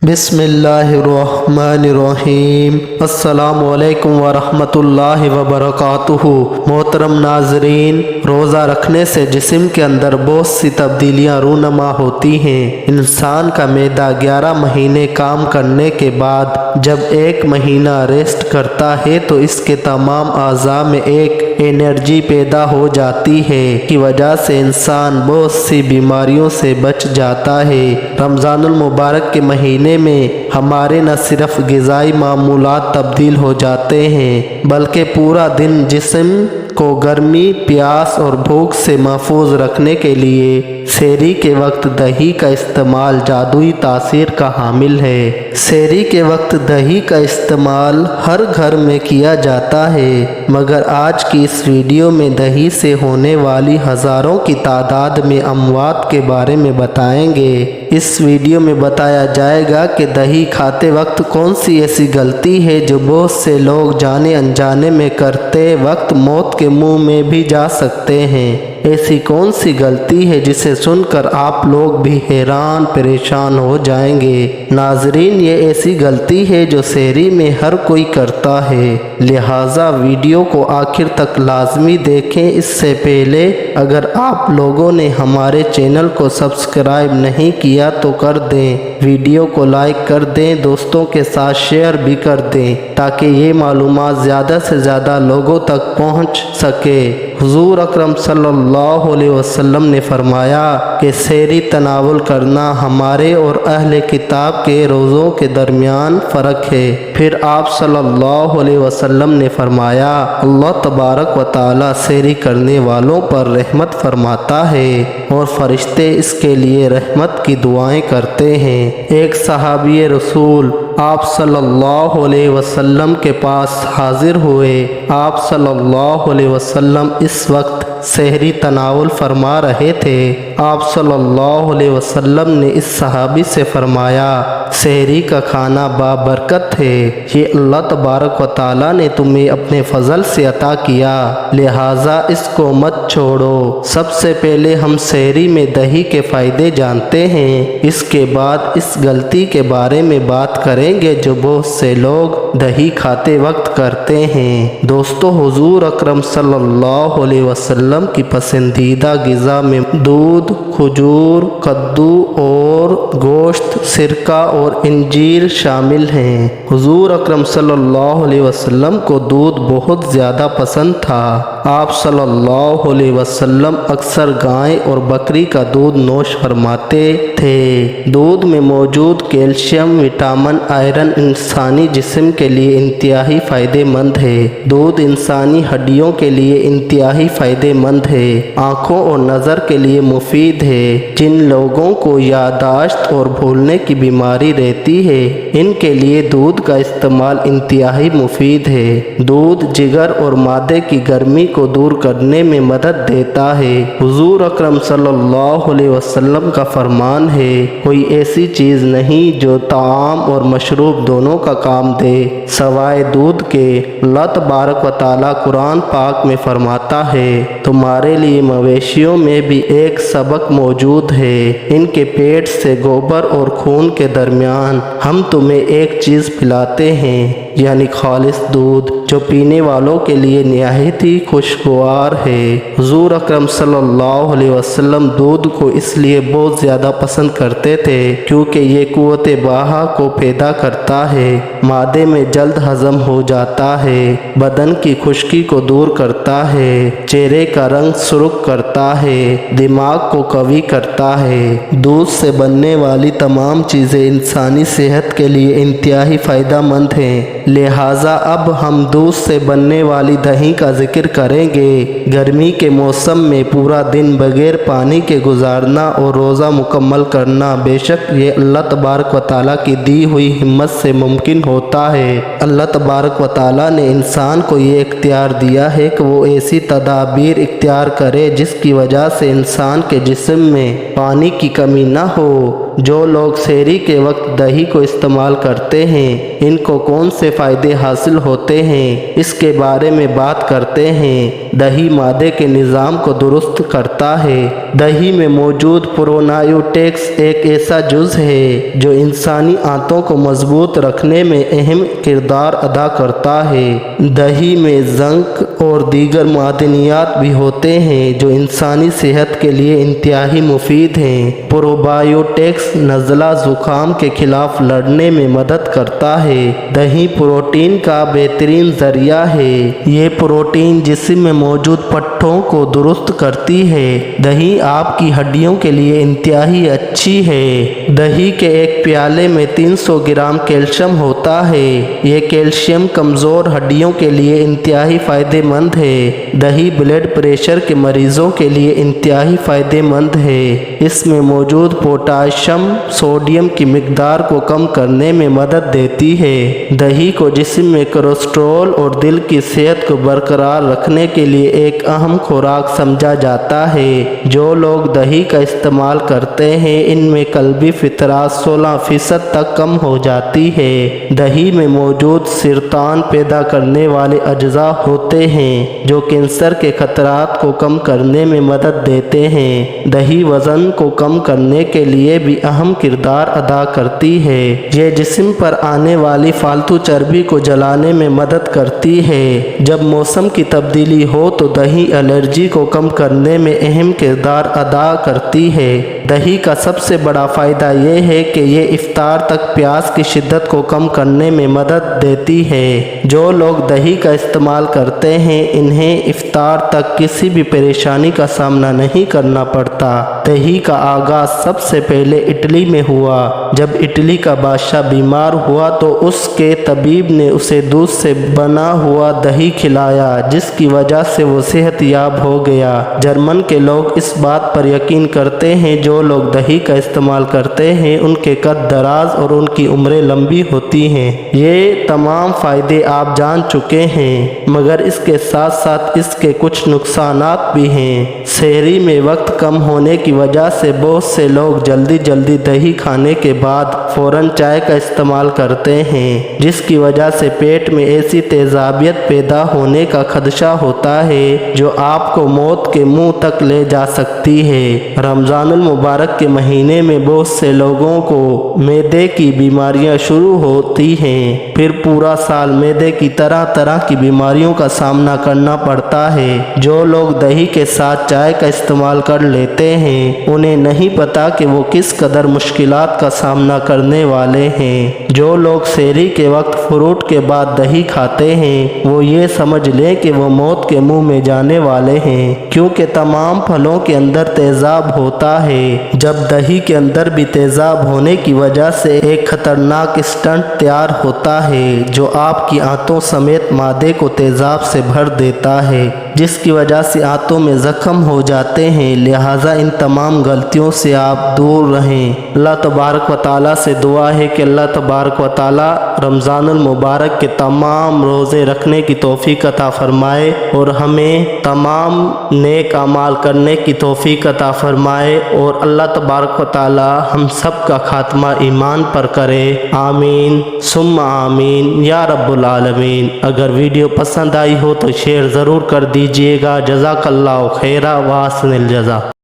बिस्मिल्लाहिर्रहमानिर्रहीम। अस्सलामु अलैकुम वरहमतुल्लाहि वबरकातुहू। मोहतरम नाजरीन, रोज़ा रखने से जिस्म के अंदर बहुत सी तब्दीलियाँ रूनमा होती हैं। इंसान का मैदा 11 महीने काम करने के बाद जब एक महीना रेस्ट करता है तो इसके तमाम अज़ा में एक एनर्जी पैदा हो जाती है की वजह से इंसान बहुत सी बीमारियों से बच जाता है। रमज़ानुल मुबारक के महीने में हमारे न सिर्फ ग़िज़ाई मामूलात तब्दील हो जाते हैं बल्कि पूरा दिन जिस्म को गर्मी, प्यास और भूख से महफूज रखने के लिए सहरी के वक्त दही का इस्तेमाल जादुई तासीर का हामिल है। सहरी के वक्त दही का इस्तेमाल हर घर में किया जाता है, मगर आज की इस वीडियो में दही से होने वाली हज़ारों की तादाद में अमवात के बारे में बताएंगे। इस वीडियो में बताया जाएगा कि दही खाते वक्त कौन सी ऐसी गलती है जो बहुत से लोग जाने अनजाने में करते वक्त मौत के मुंह में भी जा सकते हैं। ऐसी कौन सी गलती है जिसे सुनकर आप लोग भी हैरान परेशान हो जाएंगे। नाजरीन, ये ऐसी गलती है जो सहरी में हर कोई करता है, लिहाजा वीडियो को आखिर तक लाजमी देखें। इससे पहले अगर आप लोगों ने हमारे चैनल को सब्सक्राइब नहीं किया तो कर दें, वीडियो को लाइक कर दें, दोस्तों के साथ शेयर भी कर दें ताकि ये मालूमात ज़्यादा से ज़्यादा लोगों तक पहुँच सके। हुज़ूर अकरम सल्लल्लाहु अलैहि वसल्लम ने फरमाया कि सहरी तनावुल करना हमारे और अहले किताब के रोज़ों के दरमियान फ़र्क है। फिर आप सल्लल्लाहु अलैहि वसल्लम ने फरमाया, अल्लाह तबारक व तआला सहरी करने वालों पर रहमत फरमाता है और फरिश्ते इसके लिए रहमत की दुआएं करते हैं। एक सहाबी रसूल आप सल्लल्लाहु अलैहि वसल्लम के पास हाजिर हुए। आप सल्लल्लाहु अलैहि वसल्लम इस वक्त सहरी तनावुल फरमा रहे थे। आप सल्लल्लाहु अलैहि वसल्लम ने इस सहाबी से फरमाया, सहरी का खाना बाबरकत है, ये अल्लाह तबारक व तआला ने तुम्हें अपने फजल से अता किया, लिहाजा इसको मत छोड़ो। सबसे पहले हम सहरी में दही के फ़ायदे जानते हैं, इसके बाद इस गलती के बारे में बात करेंगे जो बहुत से लोग दही खाते वक्त करते हैं। दोस्तों, हुजूर अकरम सल्लल्लाहु अलैहि वसल्लम की पसंदीदा ग़िज़ा में दूध, खजूर, कद्दू और गोश्त, सिरका और इंजीर शामिल हैं। हुजूर अकरम सल्लल्लाहु अलैहि वसल्लम को दूध बहुत ज़्यादा पसंद था। आप सल्लल्लाहु अलैहि वसल्लम अक्सर गाय और बकरी का दूध नोश फरमाते थे। दूध में मौजूद कैल्शियम, विटामिन, आयरन इंसानी जिस्म के लिए इंतहाई फ़ायदेमंद है। दूध इंसानी हड्डियों के लिए इंतहाई फ़ायदेमंद है, आँखों और नज़र के लिए मुफीद है। जिन लोगों को याददाश्त और भूलने की बीमारी रहती है, इनके लिए दूध का इस्तेमाल इंतहाई मुफीद है। दूध जिगर और मादे की गर्मी को दूर करने में मदद देता है। हुजूर अकरम सल्लल्लाहु अलैहि वसल्लम का फरमान है, कोई ऐसी चीज़ नहीं जो ताम और मशरूब दोनों का काम दे सवाए दूध के। अल्लाह तबारक व तआला कुरान पाक में फरमाता है, तुम्हारे लिए मवेशियों में भी एक सबक मौजूद है, इनके पेट से गोबर और खून के दरमियान हम तुम्हें एक चीज़ पिलाते हैं, यानी खालिस दूध, जो पीने वालों के लिए निहायत ही खुशगवार है। हुजूर अकरम सल्लल्लाहु अलैहि वसल्लम दूध को इसलिए बहुत ज़्यादा पसंद करते थे क्योंकि ये कुव्वत बाहा को पैदा करता है, मादे में जल्द हज़म हो जाता है, बदन की खुश्की को दूर करता है, चेहरे का रंग सुर्ख करता है, दिमाग को कवी करता है। दूध से बनने वाली तमाम चीज़ें इंसानी सेहत के लिए इंतहाई फ़ायदेमंद हैं। लिहाजा अब हम दूध से बनने वाली दही का जिक्र करेंगे। गर्मी के मौसम में पूरा दिन बगैर पानी के गुजारना और रोज़ा मुकम्मल करना बेशक ये अल्लाह तबारक व तआला की दी हुई हिम्मत से मुमकिन होता है। अल्लाह तबारक व तआला ने इंसान को ये इख्तियार दिया है कि वो ऐसी तदाबीर इख्तियार करे जिसकी वजह से इंसान के जिस्म में पानी की कमी ना हो। जो लोग सहरी के वक्त दही को इस्तेमाल करते हैं, इनको कौन से फ़ायदे हासिल होते हैं, इसके बारे में बात करते हैं। दही मादे के निज़ाम को दुरुस्त करता है। दही में मौजूद प्रोबायोटिक्स एक ऐसा जुज़ है जो इंसानी आंतों को मजबूत रखने में अहम किरदार अदा करता है। दही में ज़ंक और दीगर मादनियात भी होते हैं जो इंसानी सेहत के लिए इंतहाई मुफीद हैं। प्रोबायोटिक्स नज़ला ज़ुकाम के खिलाफ लड़ने में मदद करता है। दही प्रोटीन का बेहतरीन ज़रिया है। ये प्रोटीन जिस्म में मौजूद पट्टों को दुरुस्त करती है। दही आपकी हड्डियों के लिए इंतहाई अच्छी है। दही के एक प्याले में 300 ग्राम कैल्शियम होता है। ये कैल्शियम कमज़ोर हड्डियों के लिए इंतहाई फ़ायदेमंद है। दही ब्लड प्रेशर के मरीज़ों के लिए इंतहाई फ़ायदेमंद है। इसमें मौजूद पोटाशियम सोडियम की मिकदार को कम करने में मदद देती है। दही को जिस्म में कोलेस्ट्रॉल और दिल की सेहत को बरकरार रखने के लिए एक अहम खुराक समझा जाता है। जो लोग दही का इस्तेमाल करते हैं इनमें कल्बी फितरात 16% तक कम हो जाती है। दही में मौजूद सिरतान पैदा करने वाले अज्जा होते हैं जो कैंसर के खतरात को कम करने में मदद देते हैं। दही वज़न को कम करने के लिए भी अहम किरदार अदा करती है। ये जिस्म पर आने वाली फालतू चर्बी को जलाने में मदद करती है। जब मौसम की तब्दीली हो तो दही एलर्जी को कम करने में अहम किरदार अदा करती है। दही का सबसे बड़ा फ़ायदा ये है कि ये इफ्तार तक प्यास की शिद्दत को कम करने में मदद देती है। जो लोग दही का इस्तेमाल करते हैं इन्हें इफ्तार तक किसी भी परेशानी का सामना नहीं करना पड़ता। दही का आगाज़ सबसे पहले इटली में हुआ। जब इटली का बादशाह बीमार हुआ तो उसके तबीब ने उसे दूध से बना हुआ दही खिलाया जिसकी वजह से वो सेहतयाब हो गया। जर्मन के लोग इस बात पर यकीन करते हैं जो लोग दही का इस्तेमाल करते हैं उनके कद दराज और उनकी उम्रें लंबी होती हैं। ये तमाम फ़ायदे आप जान चुके हैं मगर इसके साथ साथ इसके कुछ नुकसानात भी हैं। सहरी में वक्त कम होने की वजह से बहुत से लोग जल्दी जल्दी दही खाने के बाद फ़ौरन चाय का इस्तेमाल करते हैं जिसकी वजह से पेट में ऐसी तेज़ाबियत पैदा होने का खदशा होता है जो आपको मौत के मुंह तक ले जा सकती है। रमज़ानुल मुबारक के महीने में बहुत से लोगों को मैदे की बीमारियां शुरू होती हैं। फिर पूरा साल मैदे की तरह तरह की बीमारियों का सामना करना पड़ता है। जो लोग दही के साथ चाय का इस्तेमाल कर लेते हैं उन्हें नहीं पता कि वो किस कदर मुश्किलात का सामना करने वाले हैं। जो लोग सहरी के वक्त फ्रूट के बाद दही खाते हैं वो ये समझ लें कि वो मौत के मुंह में जाने वाले हैं क्योंकि तमाम फलों के अंदर तेज़ाब होता है। जब दही के अंदर भी तेज़ाब होने की वजह से एक खतरनाक स्टंट तैयार होता है जो आपकी आंतों समेत मादे को तेज़ाब से भर देता है जिसकी वजह से आंतों में ज़ख्म हो जाते हैं। लिहाजा इन तमाम गलतियों से आप दूर रहें। अल्लाह तबारक व तआला से दुआ है कि अल्लाह तबारक व तआला रमज़ानुल मुबारक के तमाम रोज़े रखने की तौफीक अता फरमाए और हमें तमाम नेक अमाल करने की तौफीक अता फरमाए और अल्लाह तबारक व तआला हम सब का खात्मा ईमान पर करे। आमीन सुम्मा आमीन या रब्बुल आलमीन। अगर वीडियो पसंद आई हो तो शेयर ज़रूर कर दीजिएगा। जज़ाकल्लाहु खैरा व अहसनिल जज़ा।